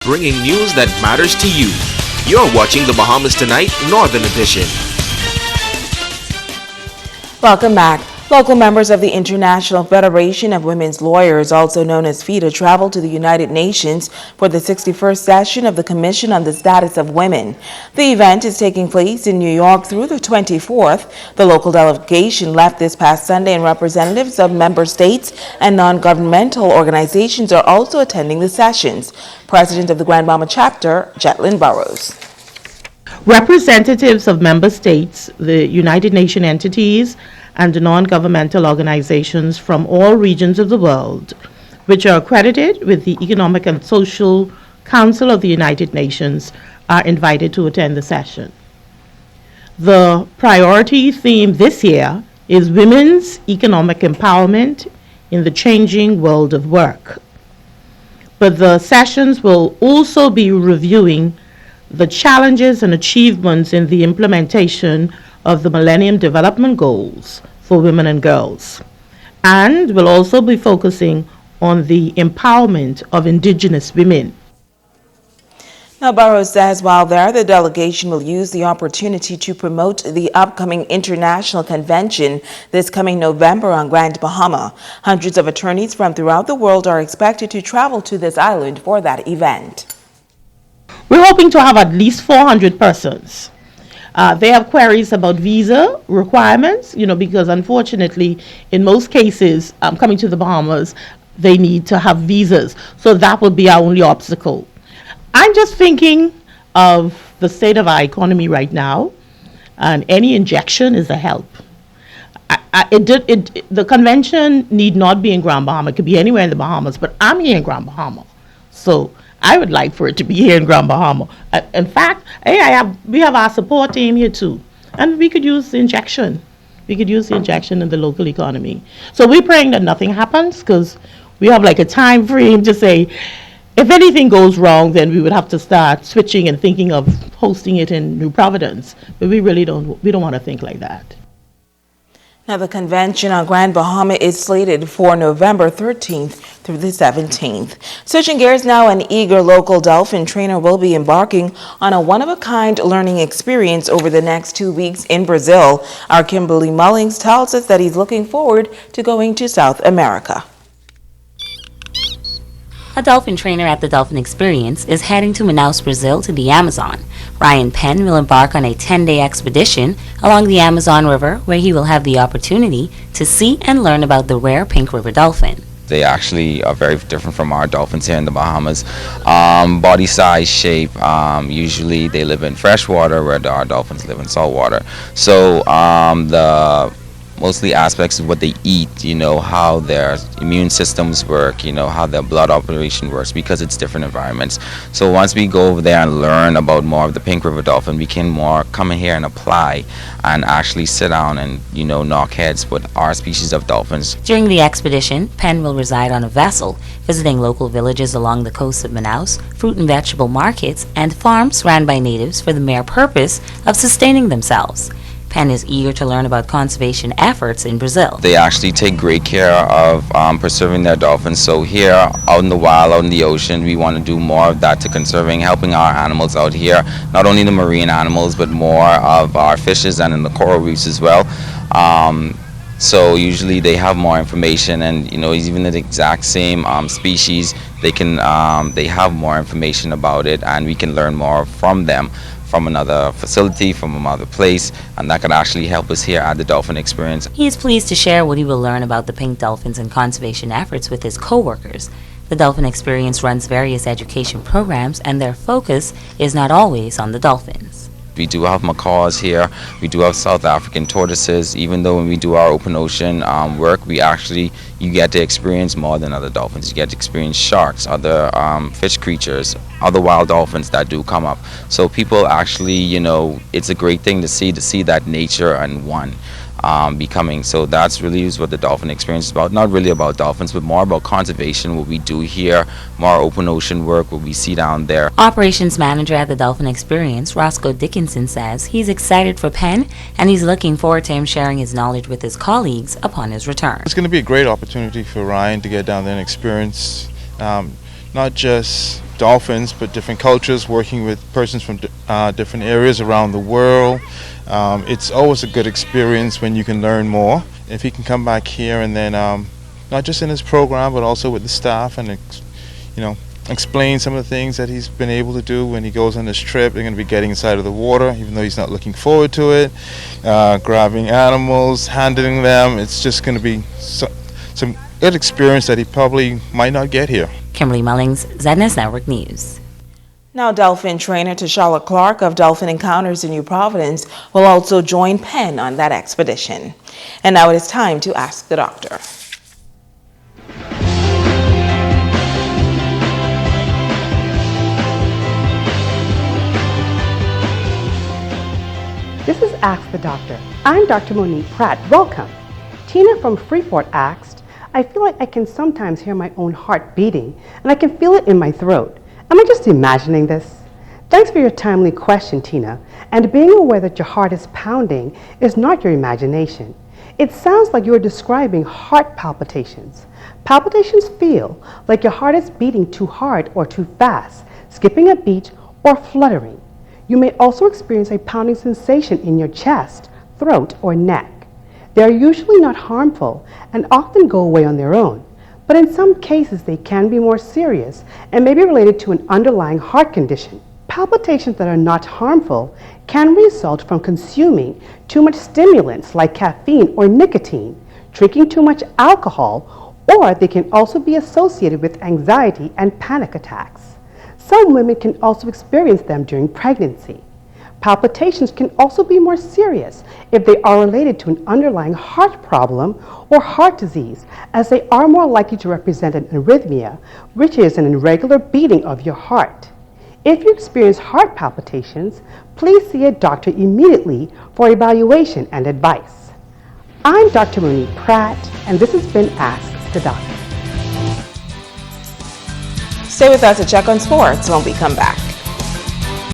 bringing news that matters to you. You're watching the Bahamas Tonight Northern Edition. Welcome back. Local members of the International Federation of Women's Lawyers, also known as FIDA, traveled to the United Nations for the 61st session of the Commission on the Status of Women. The event is taking place in New York through the 24th. The local delegation left this past Sunday, and representatives of member states and non-governmental organizations are also attending the sessions. President of the Grand Bahama chapter, Jetlyn Burrows. Representatives of member states, the United Nations entities, and non-governmental organizations from all regions of the world, which are accredited with the Economic and Social Council of the United Nations, are invited to attend the session. The priority theme this year is Women's Economic Empowerment in the Changing World of Work. But the sessions will also be reviewing the challenges and achievements in the implementation of the Millennium Development Goals for women and girls, and will also be focusing on the empowerment of indigenous women. Now, Burrows says while there, the delegation will use the opportunity to promote the upcoming international convention this coming November on Grand Bahama. Hundreds of attorneys from throughout the world are expected to travel to this island for that event. We're hoping to have at least 400 persons. They have queries about visa requirements, because unfortunately, in most cases, coming to the Bahamas, they need to have visas. So that would be our only obstacle. I'm just thinking of the state of our economy right now, and any injection is a help. The convention need not be in Grand Bahama. It could be anywhere in the Bahamas, but I'm here in Grand Bahama. So I would like for it to be here in Grand Bahama. In fact, we have our support team here too. And we could use the injection. We could use the injection in the local economy. So we're praying that nothing happens, because we have like a time frame to say, if anything goes wrong, then we would have to start switching and thinking of hosting it in New Providence. But we don't want to think like that. Now, the convention on Grand Bahama is slated for November 13th through the 17th. Switching gears now, an eager local dolphin trainer will be embarking on a one-of-a-kind learning experience over the next 2 weeks in Brazil. Our Kimberly Mullings tells us that he's looking forward to going to South America. A dolphin trainer at the Dolphin Experience is heading to Manaus, Brazil to the Amazon. Ryan Penn will embark on a 10-day expedition along the Amazon River, where he will have the opportunity to see and learn about the rare pink river dolphin. They actually are very different from our dolphins here in the Bahamas. Body size, shape, usually they live in fresh water, where our dolphins live in salt water. So the mostly aspects of what they eat, how their immune systems work, how their blood operation works, because it's different environments. So once we go over there and learn about more of the pink river dolphin, we can more come in here and apply and actually sit down and, knock heads with our species of dolphins. During the expedition, Penn will reside on a vessel, visiting local villages along the coast of Manaus, fruit and vegetable markets, and farms ran by natives for the mere purpose of sustaining themselves. Penn is eager to learn about conservation efforts in Brazil. They actually take great care of preserving their dolphins. So here, out in the wild, out in the ocean, we want to do more of that to conserving, helping our animals out here. Not only the marine animals, but more of our fishes and in the coral reefs as well. So usually they have more information, and even the exact same species, they have more information about it, and we can learn more from them, from another facility, from another place, and that could actually help us here at the Dolphin Experience. He is pleased to share what he will learn about the pink dolphins and conservation efforts with his co-workers. The Dolphin Experience runs various education programs, and their focus is not always on the dolphins. We do have macaws here, we do have South African tortoises. Even though when we do our open ocean work, you get to experience more than other dolphins. You get to experience sharks, other fish creatures, other wild dolphins that do come up. So people actually, it's a great thing to see that nature and one becoming. So that's really is what the Dolphin Experience is about. Not really about dolphins, but more about conservation, what we do here, more open ocean work, what we see down there. Operations Manager at the Dolphin Experience, Roscoe Dickinson, says he's excited for Penn, and he's looking forward to him sharing his knowledge with his colleagues upon his return. It's going to be a great opportunity for Ryan to get down there and experience not just dolphins, but different cultures, working with persons from different areas around the world. It's always a good experience when you can learn more. If he can come back here and then, not just in his program, but also with the staff, and explain some of the things that he's been able to do when he goes on this trip. They're going to be getting inside of the water, even though he's not looking forward to it, grabbing animals, handling them. It's just going to be some good experience that he probably might not get here. Kimberly Mullings, ZNS Network News. Now, dolphin trainer Tashala Clark of Dolphin Encounters in New Providence will also join Penn on that expedition. And now it is time to ask the doctor. This is Ask the Doctor. I'm Dr. Monique Pratt. Welcome. Tina from Freeport asked, I feel like I can sometimes hear my own heart beating, and I can feel it in my throat. Am I just imagining this? Thanks for your timely question, Tina. And being aware that your heart is pounding is not your imagination. It sounds like you are describing heart palpitations. Palpitations feel like your heart is beating too hard or too fast, skipping a beat, or fluttering. You may also experience a pounding sensation in your chest, throat, or neck. They are usually not harmful and often go away on their own, but in some cases they can be more serious and may be related to an underlying heart condition. Palpitations that are not harmful can result from consuming too much stimulants like caffeine or nicotine, drinking too much alcohol, or they can also be associated with anxiety and panic attacks. Some women can also experience them during pregnancy. Palpitations can also be more serious if they are related to an underlying heart problem or heart disease, as they are more likely to represent an arrhythmia, which is an irregular beating of your heart. If you experience heart palpitations, please see a doctor immediately for evaluation and advice. I'm Dr. Monique Pratt, and this has been Ask the Doctor. Stay with us to check on sports when we come back.